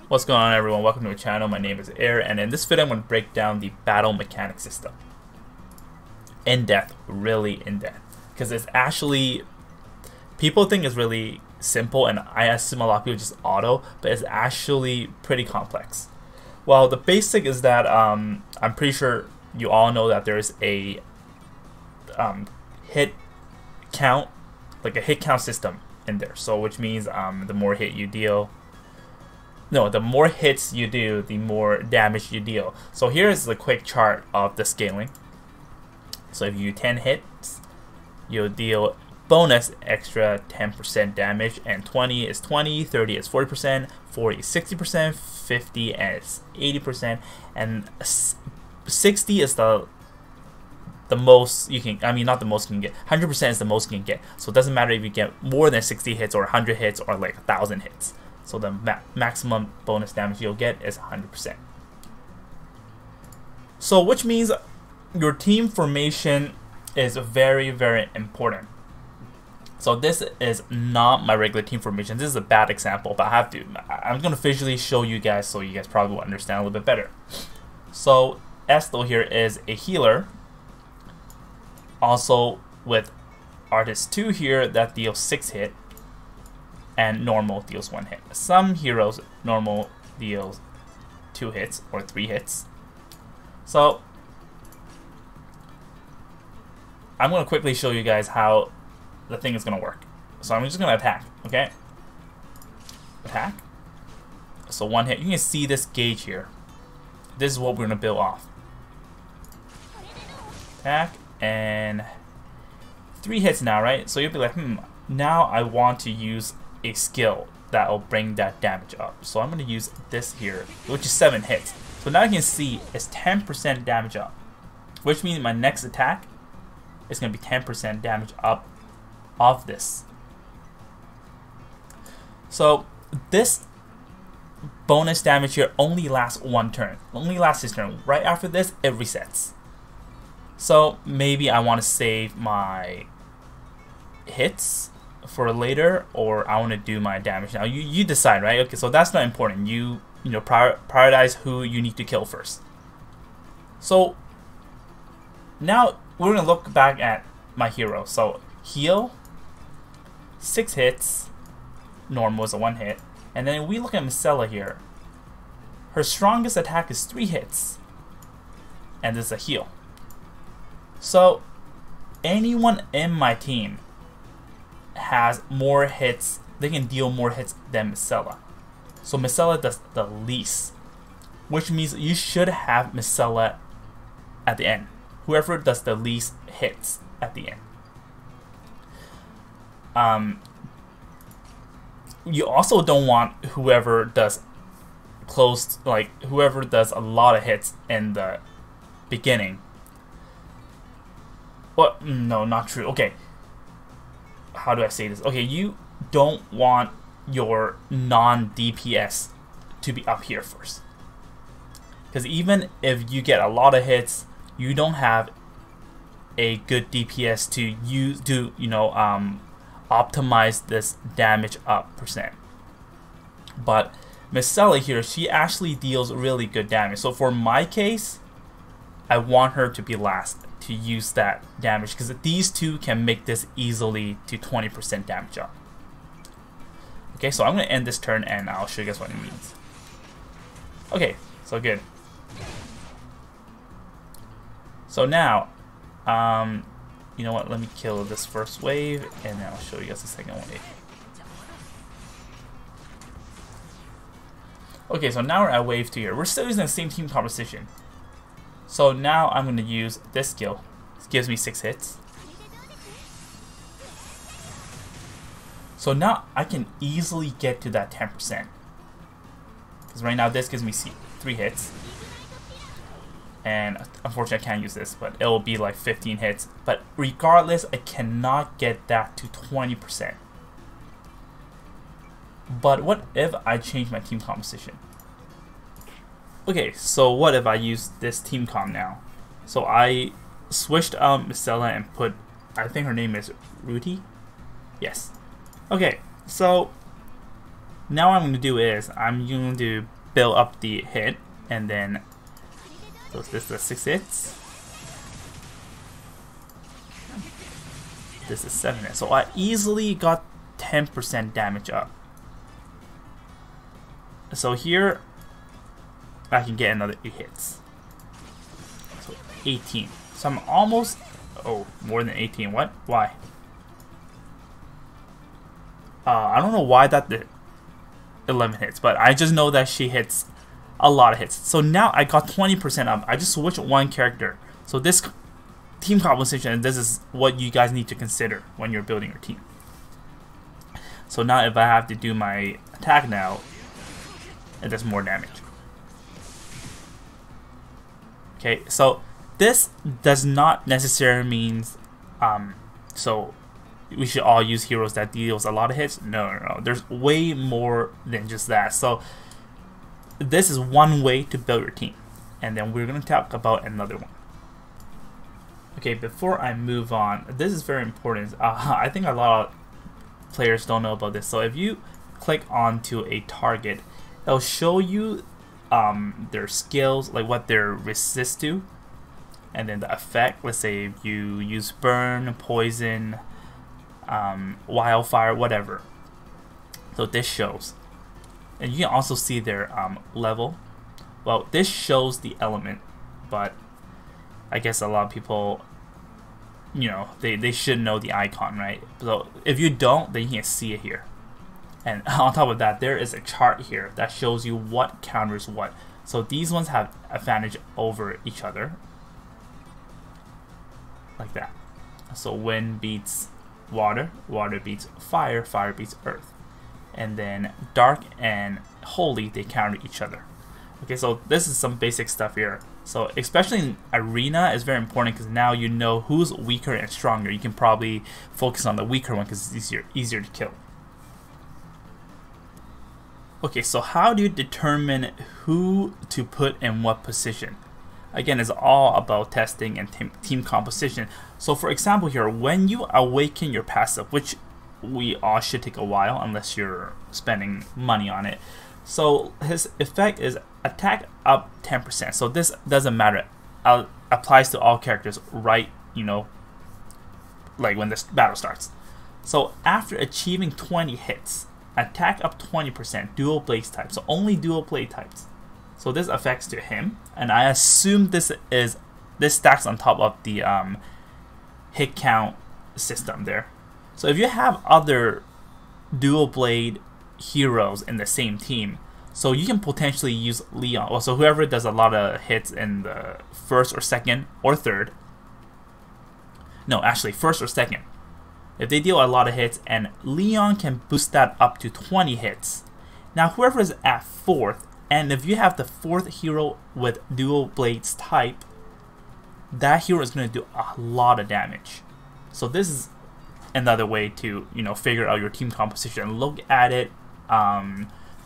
What's going on, everyone? Welcome to my channel. My name is Air, and in this video I'm going to break down the battle mechanic system. In depth, really in depth. Because it's actually, people think it's really simple, and I assume a lot of people just auto, but it's actually pretty complex. Well, the basic is that I'm pretty sure you all know that there's a hit count, like a hit count system in there. So which means the more hit you deal, the more hits you do, the more damage you deal. So here's the quick chart of the scaling. So if you do 10 hits, you'll deal bonus extra 10% damage, and 20 is 20, 30 is 40%, 40 is 60%, 50 is 80%, and 60 is the most you can, not the most you can get, 100% is the most you can get. So it doesn't matter if you get more than 60 hits or 100 hits or like 1,000 hits. So the maximum bonus damage you'll get is 100%. So which means your team formation is very, very important. So this is not my regular team formation. This is a bad example, but I'm going to visually show you guys so you guys probably will understand a little bit better. So Estel here is a healer. Also with Artist 2 here that deals 6 hit. And normal deals 1 hit. Some heroes normal deals 2 hits or 3 hits. So I'm going to quickly show you guys how the thing is going to work. So I'm just going to attack, okay? Attack. So 1 hit. You can see this gauge here. This is what we're going to build off. Attack and 3 hits now, right? So you'll be like, now I want to use a skill that will bring that damage up. So I'm going to use this here, which is 7 hits. So now you can see it's 10% damage up, which means my next attack is going to be 10% damage up of this. So this bonus damage here only lasts 1 turn. Only lasts this turn. Right after this, it resets. So maybe I want to save my hits for later, or I want to do my damage now. You decide, right? Okay, so that's not important. You prioritize who you need to kill first. So now we're gonna look back at my hero. So heal, 6 hits, normal is a 1 hit, and then we look at Misela here. Her strongest attack is 3 hits, and this is a heal. So anyone in my team has more hits, they can deal more hits than Misela. So Misela does the least, which means you should have Misela at the end. Whoever does the least hits at the end. You also don't want whoever does whoever does a lot of hits in the beginning. Well, no, not true. Okay. How do I say this? Okay, you don't want your non-DPS to be up here first. Because even if you get a lot of hits, you don't have a good DPS to optimize this damage up percent. But Misela here, she actually deals really good damage. So for my case, I want her to be last to use that damage, because these two can make this easily to 20% damage up. Okay, so I'm going to end this turn and I'll show you guys what it means. Okay, so good. So now, you know what, let me kill this first wave and then I'll show you guys the second wave. Okay, so now we're at wave 2 here. We're still using the same team composition. So now I'm going to use this skill. This gives me 6 hits. So now I can easily get to that 10%. Because right now this gives me 3 hits. And unfortunately I can't use this, but it will be like 15 hits. But regardless, I cannot get that to 20%. But what if I change my team composition? Okay, so what if I use this team com now? So I switched out Misela and put, I think her name is Ruti? Yes. Okay, so now what I'm going to do is I'm going to build up the hit, and then so this is 6 hits. This is 7 hits. So I easily got 10% damage up. So here I can get another 8 hits. So 18. So I'm almost, oh, more than 18. What? Why? I don't know why that did 11 hits, but I just know that she hits a lot of hits. So now I got 20% up. I just switched one character. So this team composition, and this is what you guys need to consider when you're building your team. So now if I have to do my attack now, it does more damage. Okay, so this does not necessarily mean so we should all use heroes that deals a lot of hits. No. There's way more than just that. So this is one way to build your team, and then we're going to talk about another one. Okay, before I move on, this is very important. I think a lot of players don't know about this. So if you click onto a target, it'll show you their skills, like what they're resist to, and then the effect. Let's say if you use burn, poison, wildfire, whatever. So this shows, and you can also see their level. Well, this shows the element, but I guess a lot of people, you know, they should know the icon, right? So if you don't, then you can see it here. And on top of that, there is a chart here that shows you what counters what. So these ones have advantage over each other, like that. So wind beats water, water beats fire, fire beats earth. And then dark and holy, they counter each other. Okay, so this is some basic stuff here. So especially in arena is very important, because now you know who's weaker and stronger. You can probably focus on the weaker one because it's easier to kill. Okay, so how do you determine who to put in what position? Again, it's all about testing and team composition. So for example here, when you awaken your passive, which we all should take a while unless you're spending money on it. So his effect is attack up 10%. So this doesn't matter. Applies to all characters, right? You know, like when this battle starts. So after achieving 20 hits, attack up 20%, dual blade type. So only dual blade types. So this affects to him, and I assume this stacks on top of the hit count system there. So if you have other dual blade heroes in the same team, so you can potentially use Leon. Well, so whoever does a lot of hits in the first or second or third. No, actually first or second. If they deal a lot of hits, and Leon can boost that up to 20 hits. Now whoever is at 4th, and if you have the 4th hero with dual blades type, that hero is going to do a lot of damage. So this is another way to, you know, figure out your team composition. Look at it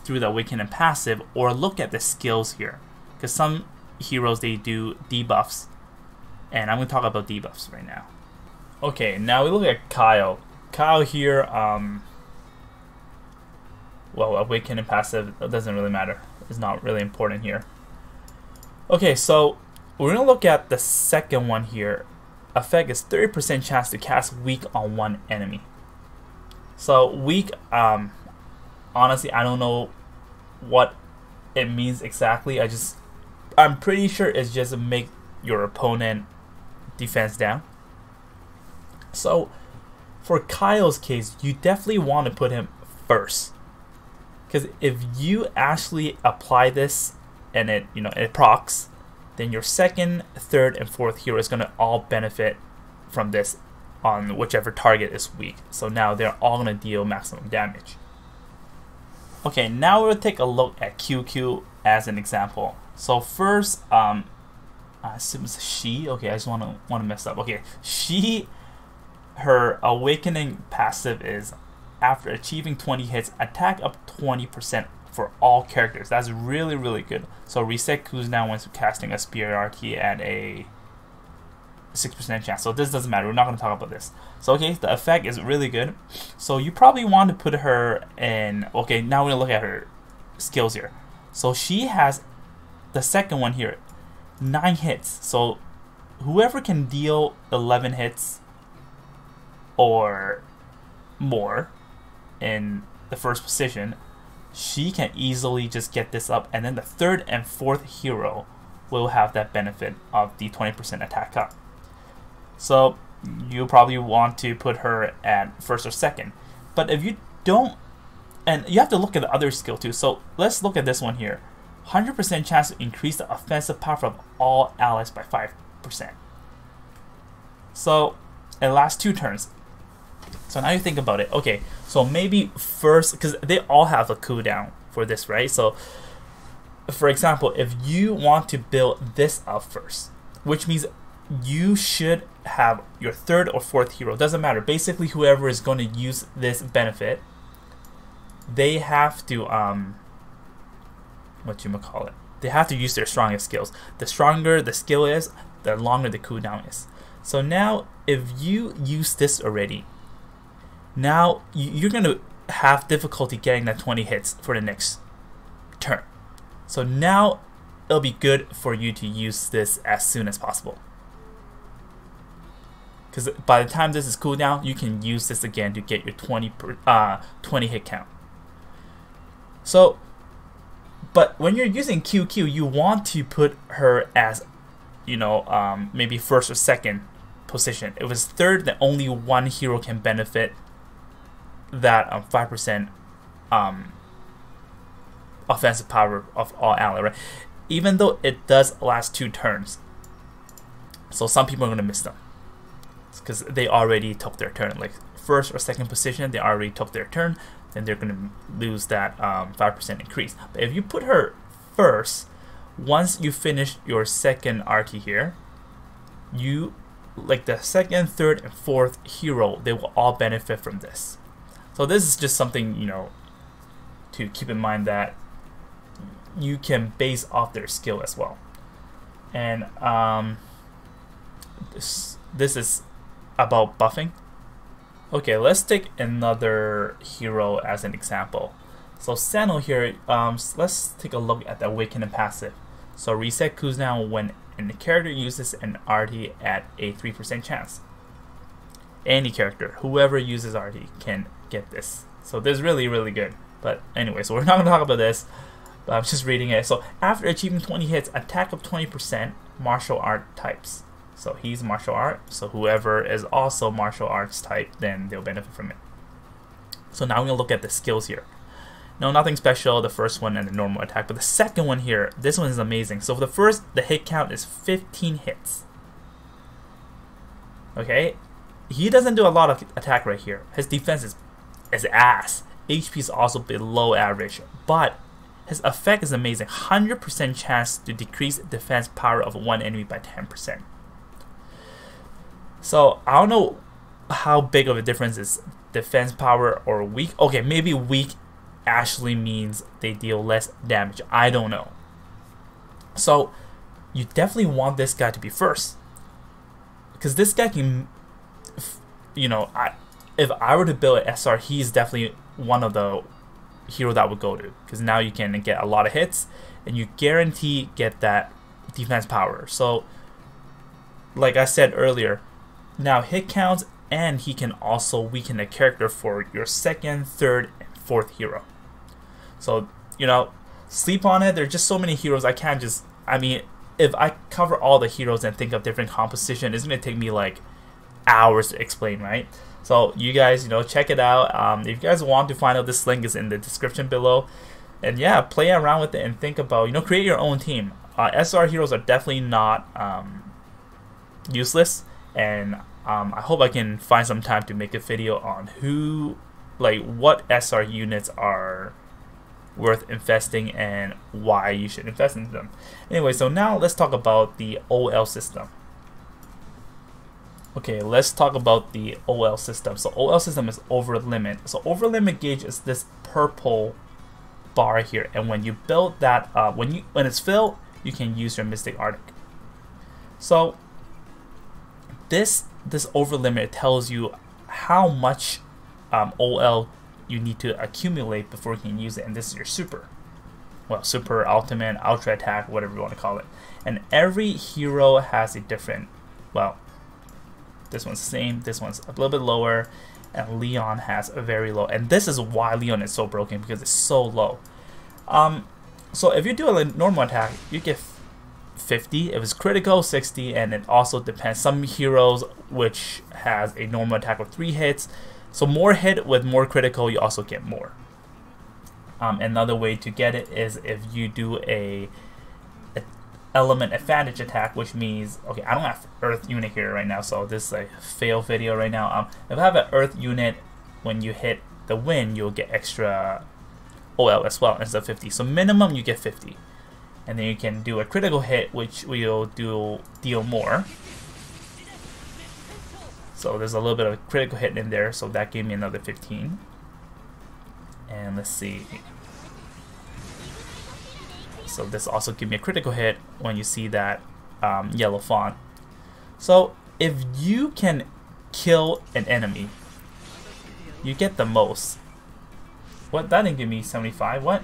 through the awaken and passive, or look at the skills here, because some heroes, they do debuffs, and I'm going to talk about debuffs right now. Okay, now we look at Kyle. Kyle here, well, awaken and passive, it doesn't really matter. It's not really important here. Okay, so we're going to look at the second one here. Effect is 30% chance to cast weak on one enemy. So weak, honestly, I don't know what it means exactly. I'm pretty sure it's just to make your opponent defense down. So for Kyle's case, you definitely want to put him first, because if you actually apply this and it, you know, it procs, then your second, third, and fourth hero is going to all benefit from this on whichever target is weak. So now they're all going to deal maximum damage. Okay, now we'll take a look at QQ as an example. So first, I assume it's she. Okay, I just want to mess up. Okay, her awakening passive is after achieving 20 hits, attack up 20% for all characters. That's really, really good. So reset cooldown when casting a spear RT at a 6% chance. So this doesn't matter. We're not going to talk about this. So okay, the effect is really good. So you probably want to put her in. Okay, now we're going to look at her skills here. So she has the second one here, 9 hits. So whoever can deal 11 hits or more in the first position, she can easily just get this up, and then the third and fourth hero will have that benefit of the 20% attack up. So you probably want to put her at first or second. But if you don't, and you have to look at the other skill too. So let's look at this one here. 100% chance to increase the offensive power of all allies by 5%. So it lasts 2 turns. So now you think about it. Okay, so maybe first, because they all have a cooldown for this, right? So for example, if you want to build this up first, which means you should have your third or fourth hero, doesn't matter, basically whoever is going to use this benefit, they have to they have to use their strongest skills. The stronger the skill is, the longer the cooldown is. So now if you use this already, now you're going to have difficulty getting that 20 hits for the next turn. So now it'll be good for you to use this as soon as possible, because by the time this is cooldown, you can use this again to get your 20 hit count. So, but when you're using QQ, you want to put her as, you know, maybe first or second position. If it's third, then only one hero can benefit that 5% offensive power of all ally, right? Even though it does last 2 turns, so some people are going to miss them because they already took their turn. Like first or second position, they already took their turn, then they're going to lose that 5% increase. But if you put her first, once you finish your second RT here, you, like the second, third, and fourth hero, they will all benefit from this. So this is just something, you know, to keep in mind, that you can base off their skill as well. And this is about buffing. Okay, let's take another hero as an example. So Sano here, let's take a look at the Awakening passive. So reset cooldown when the character uses an RT at a 3% chance. Any character, whoever uses RT can get this. So this is really, really good. But anyway, so we're not going to talk about this, but I'm just reading it. So after achieving 20 hits, attack of 20%, martial art types. So he's martial art, so whoever is also martial arts type, then they'll benefit from it. So now we're going to look at the skills here. No, nothing special, the first one and the normal attack, but the second one here, this one is amazing. So for the first, the hit count is 15 hits. Okay, he doesn't do a lot of attack right here. His defense is ass. HP is also below average, but his effect is amazing. 100% chance to decrease defense power of one enemy by 10%. So I don't know how big of a difference is defense power or weak. Okay, maybe weak actually means they deal less damage. I don't know. So you definitely want this guy to be first, because this guy can, you know, if I were to build an SR, he's definitely one of the hero that would go to, because now you can get a lot of hits and you guarantee get that defense power. So like I said earlier, now hit counts, and he can also weaken the character for your second, third, and fourth hero. So, you know, sleep on it. There's just so many heroes. I can't just, I mean, if I cover all the heroes and think of different composition, it's going to take me like hours to explain, right? So you guys, you know, check it out. If you guys want to find out, this link is in the description below. And yeah, play around with it and think about, you know, create your own team. SR heroes are definitely not useless. And I hope I can find some time to make a video on what SR units are worth investing and why you should invest in them. Anyway, so now let's talk about the OL system. Okay, let's talk about the OL system. So OL system is over limit. So over limit gauge is this purple bar here, and when you build that, when it's filled, you can use your Mystic Arctic. So this over limit tells you how much OL you need to accumulate before you can use it, and this is your super. Well, super, ultimate, ultra attack, whatever you want to call it. And every hero has a different, well, this one's the same, this one's a little bit lower, and Leon has a very low. And this is why Leon is so broken, because it's so low. So if you do a normal attack, you get 50. If it's critical, 60, and it also depends. Some heroes which has a normal attack with 3 hits, so more hit with more critical, you also get more. Another way to get it is if you do a element advantage attack, which means, okay, I don't have earth unit here right now, so this is a fail video right now. If I have an earth unit, when you hit the wind, you'll get extra OL as well instead of 50. So minimum you get 50, and then you can do a critical hit, which will deal more. So there's a little bit of a critical hit in there, so that gave me another 15. And let's see. So this also gives me a critical hit when you see that yellow font. So if you can kill an enemy, you get the most. What? That didn't give me 75. What?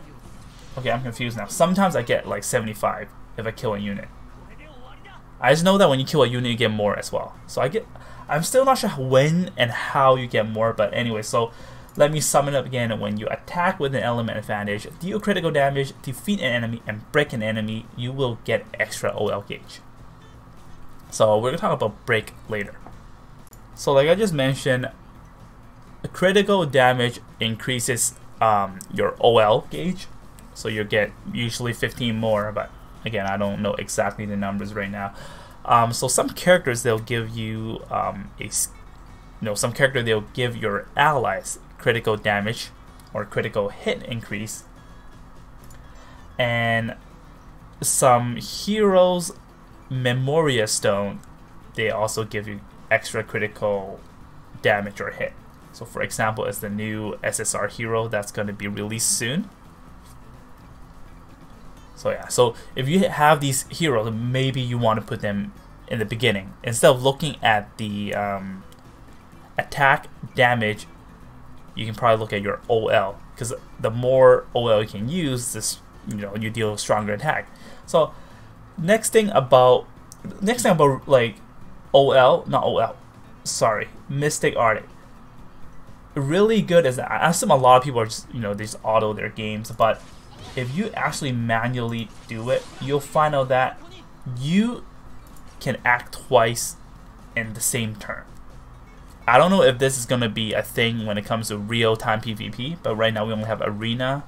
Okay, I'm confused now. Sometimes I get like 75 if I kill a unit. I just know that when you kill a unit, you get more as well. So I'm still not sure when and how you get more, but anyway, so let me sum it up again. When you attack with an element advantage, deal critical damage, defeat an enemy, and break an enemy, you will get extra OL gauge. So we're going to talk about break later. So like I just mentioned, critical damage increases your OL gauge. So you get usually 15 more, but again, I don't know exactly the numbers right now. So some characters, they'll give you some character, they'll give your allies critical damage or critical hit increase, and some heroes Memoria Stone, they also give you extra critical damage or hit. So for example, it's the new SSR hero that's going to be released soon. So yeah, so if you have these heroes, maybe you want to put them in the beginning instead of looking at the attack damage. You can probably look at your OL, because the more OL you can use, this you deal stronger attack. So next thing about like Mystic Art. Really good is that I assume a lot of people are just they just auto their games, but if you actually manually do it, you'll find out that you can act twice in the same turn. I don't know if this is going to be a thing when it comes to real-time PvP, but right now we only have Arena,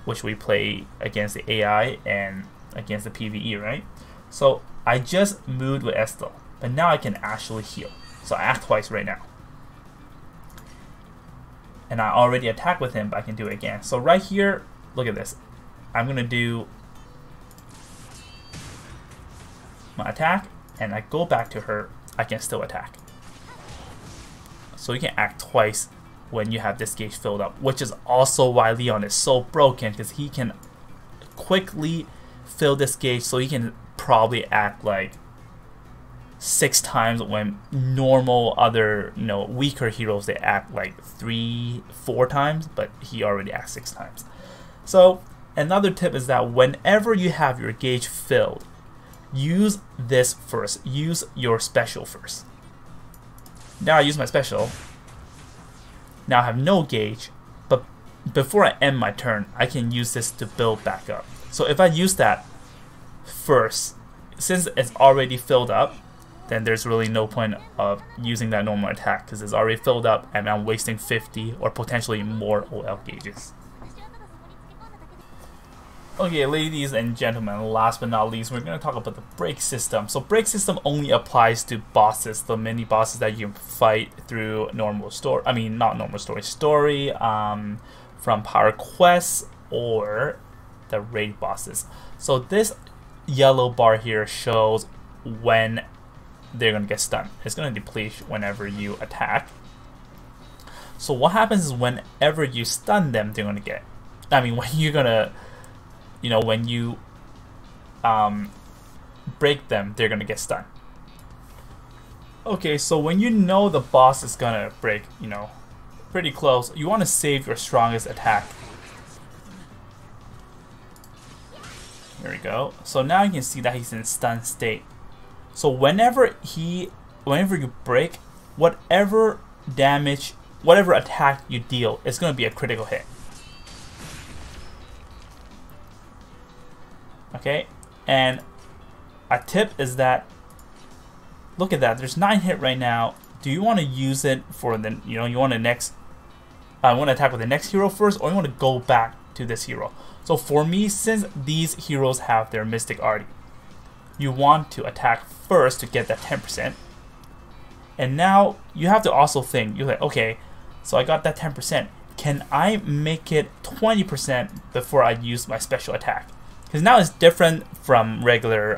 which we play against the AI and against the PvE, right? So I just moved with Estel, but now I can actually heal. So I act twice right now. And I already attacked with him, but I can do it again. So right here, look at this. I'm going to do my attack, and I go back to her, I can still attack. So you can act twice when you have this gauge filled up, which is also why Leon is so broken, because he can quickly fill this gauge, so he can probably act like 6 times when normal other weaker heroes, they act like 3-4 times, but he already acts 6 times. So another tip is that whenever you have your gauge filled, use this first. Use your special first. Now I use my special. Now I have no gauge, but before I end my turn, I can use this to build back up. So if I use that first, since it's already filled up, then there's really no point of using that normal attack, because it's already filled up and I'm wasting 50 or potentially more OL gauges. Okay, ladies and gentlemen, last but not least, we're going to talk about the break system. So break system only applies to bosses, the mini bosses that you fight through normal story, not normal story, from Power Quests or the raid bosses. So this yellow bar here shows when they're going to get stunned. It's going to deplete whenever you attack. So what happens is whenever you stun them, they're going to get, when you're going to, when you break them, they're going to get stunned. Okay, so when you know the boss is gonna break, you know, pretty close, you want to save your strongest attack. Here we go. So now you can see that he's in stun state. So whenever you break, whatever damage, whatever attack you deal, it's gonna be a critical hit. Okay, and a tip is that, look at that, there's 9 hit right now. Do you want to use it for the, you know, you want to attack with the next hero first, or you want to go back to this hero? So for me, since these heroes have their Mystic Arty, you want to attack first to get that 10%. And now you have to also think, you're like, okay, so I got that 10%. Can I make it 20% before I use my special attack? Because now it's different from regular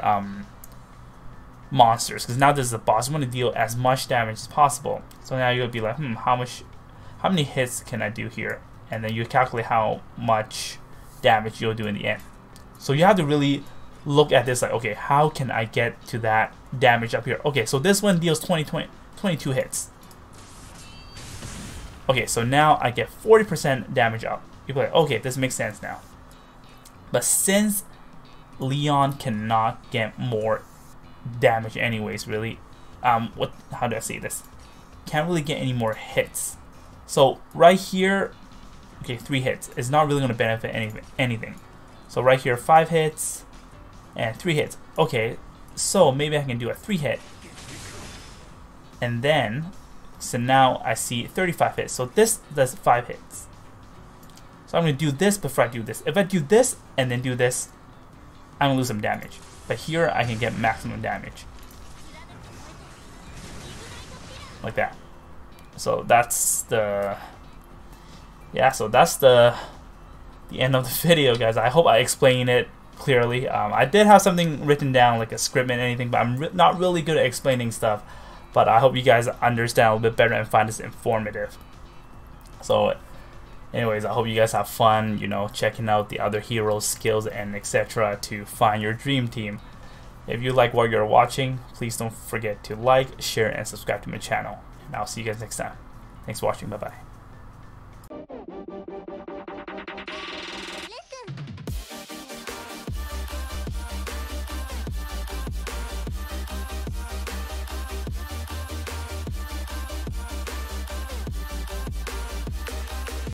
monsters. Because now this is a boss. You want to deal as much damage as possible. So now you'll be like, how many hits can I do here? And then you calculate how much damage you'll do in the end. So you have to really look at this like, okay, how can I get to that damage up here? Okay, so this one deals 22 hits. Okay, so now I get 40% damage up. You're like, okay, this makes sense now. But since Leon cannot get more damage anyways, really, how do I say this? Can't really get any more hits. So right here, okay, 3 hits. It's not really going to benefit anything. So right here, 5 hits and 3 hits. Okay, so maybe I can do a 3 hit. And then, so now I see 35 hits. So this does 5 hits. So I'm going to do this before I do this. If I do this and then do this, I'm going to lose some damage. But here I can get maximum damage. Like that. So that's the... yeah, so that's the end of the video, guys. I hope I explained it clearly. I did have something written down, like a script and anything, but I'm not really good at explaining stuff. But I hope you guys understand a little bit better and find this informative. So anyways, I hope you guys have fun, you know, checking out the other heroes' skills and etc. to find your dream team. If you like what you're watching, please don't forget to like, share, and subscribe to my channel. And I'll see you guys next time. Thanks for watching. Bye-bye.